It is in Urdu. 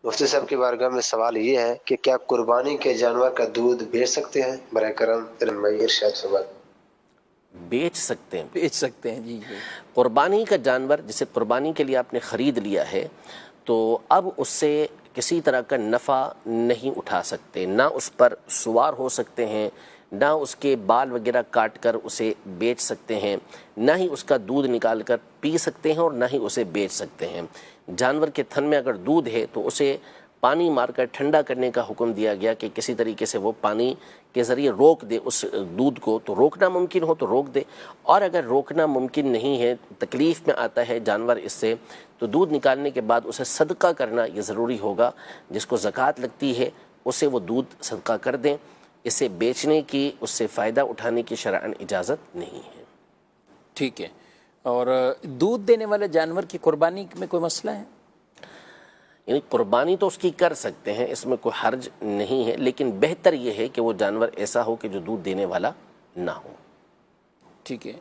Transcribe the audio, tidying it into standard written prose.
مفتی صاحب کی بارگاہ میں سوال یہ ہے کہ کیا قربانی کے جانور کا دودھ بیچ سکتے ہیں؟ برائے کرم ارشاد فرمائیں۔ بیچ سکتے ہیں، بیچ سکتے ہیں جی۔ قربانی کا جانور جسے قربانی کے لیے آپ نے خرید لیا ہے تو اب اس سے کسی طرح کا نفع نہیں اٹھا سکتے، نہ اس پر سوار ہو سکتے ہیں، نہ اس کے بال وغیرہ کاٹ کر اسے بیچ سکتے ہیں، نہ ہی اس کا دودھ نکال کر پی سکتے ہیں اور نہ ہی اسے بیچ سکتے ہیں۔ جانور کے تھن میں اگر دودھ ہے تو اسے پانی مار کر ٹھنڈا کرنے کا حکم دیا گیا کہ کسی طریقے سے وہ پانی کے ذریعے روک دے اس دودھ کو، تو روکنا ممکن ہو تو روک دے، اور اگر روکنا ممکن نہیں ہے، تکلیف میں آتا ہے جانور اس سے، تو دودھ نکالنے کے بعد اسے صدقہ کرنا یہ ضروری ہوگا۔ جس کو زکوٰۃ لگتی ہے اسے وہ دودھ صدقہ کر دیں، اسے بیچنے کی، اس سے فائدہ اٹھانے کی شرعاً اجازت نہیں ہے۔ ٹھیک ہے۔ اور دودھ دینے والے جانور کی قربانی میں کوئی مسئلہ ہے؟ یعنی قربانی تو اس کی کر سکتے ہیں، اس میں کوئی حرج نہیں ہے، لیکن بہتر یہ ہے کہ وہ جانور ایسا ہو کہ جو دودھ دینے والا نہ ہو۔ ٹھیک ہے۔